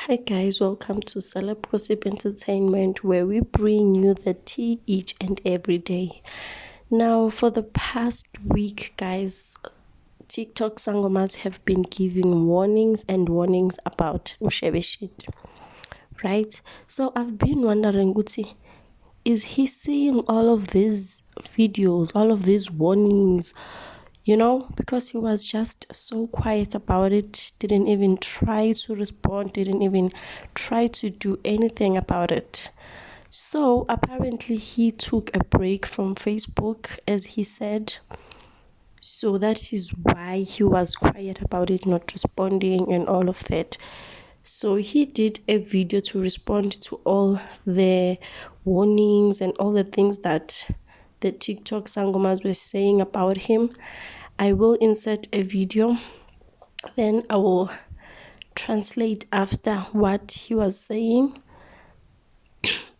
Hi guys, welcome to Celeb Gossip Entertainment, where we bring you the tea each and every day. Now, for the past week, guys, TikTok Sangomas have been giving warnings and warnings about Shebeshkt, right? So I've been wondering, Guti, is he seeing all of these videos, all of these warnings? Because he was just so quiet about it, didn't even try to respond, didn't even try to do anything about it. So apparently he took a break from Facebook, as he said. So that is why he was quiet about it, not responding and all of that. So he did a video to respond to all the warnings and all the things that the TikTok Sangomas were saying about him. I will insert a video, then I will translate after what he was saying.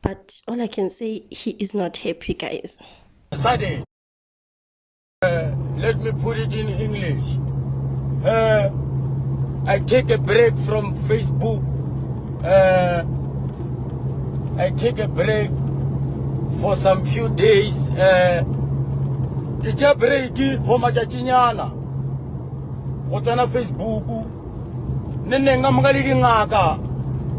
But all I can say, he is not happy, guys. Sudden. Let me put it in English. I take a break from Facebook. I take a break for some few days. It's a break for machachinyana. What's on Facebook? Nenenga magalidi ngaka.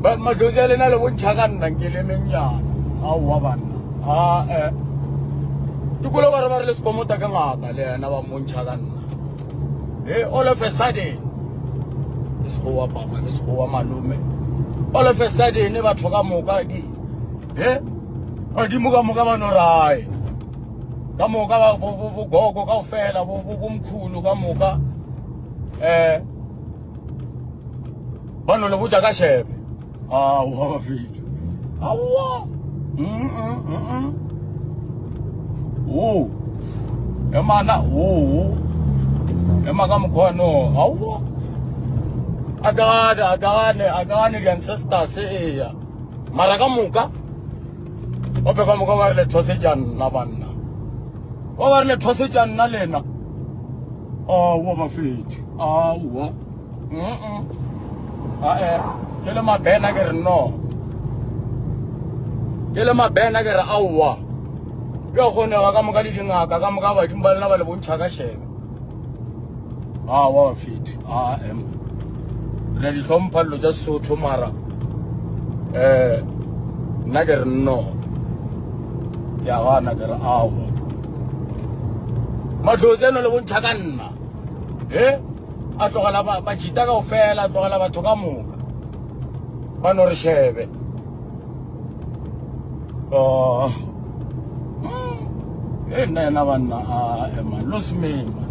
But madozele na lo nchagana ngile menyana. Awabana. Tukulo bara le skomota ka ngaka le na ba monchagana. All of a sudden iskowa baba iskowa malume. All of a sudden ne batho ka moka di. Adimuka muka banorai. Ka moka ba gogo ka ofela bo kumkhulu ka moka. Bano le buja ka shebe. Wa fiti. Awa. Oh. Emana Emaka mkhono. Awa. Agane the ancestors eya. Mara ka muka. Ope ka muka ba le thosejana na banna. O ba le thosejana na lena. Wa mafiti. Wa. Kele mabena ke re no. Kele mabena ke re awa. Yo khona ka moka le dingaka ka moka ba dimbala na ba le bontsha ka shebe. Wa fit. Re di hlompha lo ja Sotho mara. Na ke re no. Ya bana ke re awa. Madloze no le bontsha ka nna. A tlogela ba jita ka ofela, a tlogela batho ka moka. Ba no re shebe. Nna bana man los me man.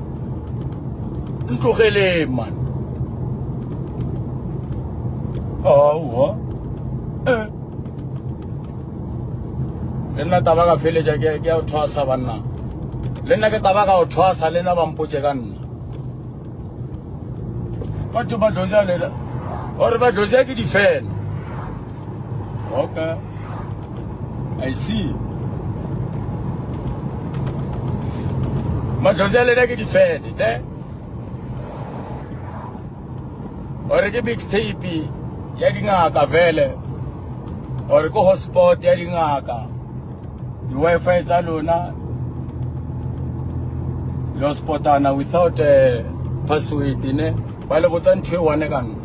Ntlogele man. Nna taba ka feleja ke a thwasa bana. Le nna ke taba ka o thwasa le na ba mpotse ka nna. Batho ba doza le or ba doza ke di fan. Okay. I see. Mademoiselle est qui fait, or ke mixtape ya dingaka vele or ko hotspot ya dingaka di wifi tsa lona lo spotana without password ne ba le botsa ntwe one ka nna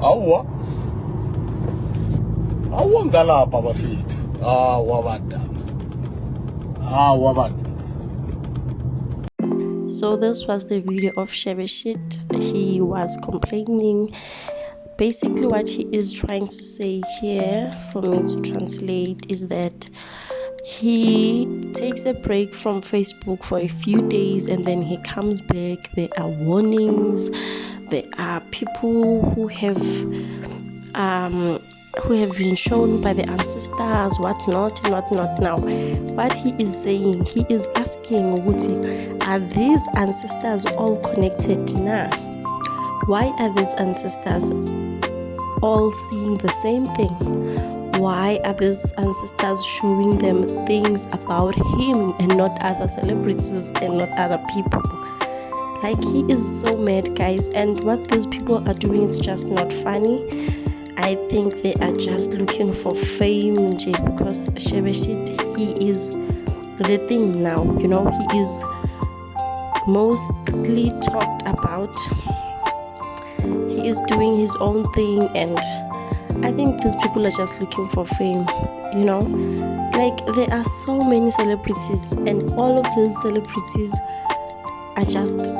awa ngalapha bafethu wabada. So this was the video of Shebeshkt. He was complaining. Basically what he is trying to say here, for me to translate, is that he takes a break from Facebook for a few days and then he comes back. There are warnings. There are people who have been shown by the ancestors what not. Now what he is saying, he is asking Wuti, are these ancestors all connected now? Why are these ancestors all seeing the same thing? Why are these ancestors showing them things about him and not other celebrities and not other people? Like, he is so mad, guys, and what these people are doing is just not funny. I think they are just looking for fame, Jay, because Shebeshkt, he is the thing now. You know, he is mostly talked about. He is doing his own thing, and I think these people are just looking for fame, you know. Like, there are so many celebrities, and all of these celebrities are just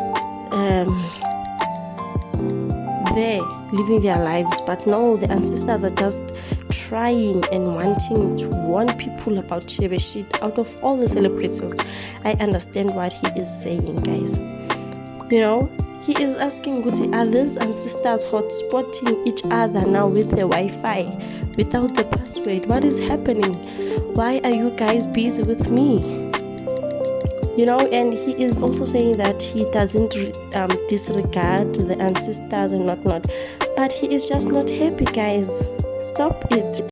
there living their lives. But no, the ancestors are just trying and wanting to warn people about Shebeshkt. Out of all the celebrities, I understand what he is saying, guys. You know, he is asking Guti, are these ancestors hotspotting each other now with the Wi-Fi without the password? What is happening? Why are you guys busy with me? You know, and he is also saying that he doesn't disregard the ancestors and whatnot, but he is just not happy, guys. Stop it.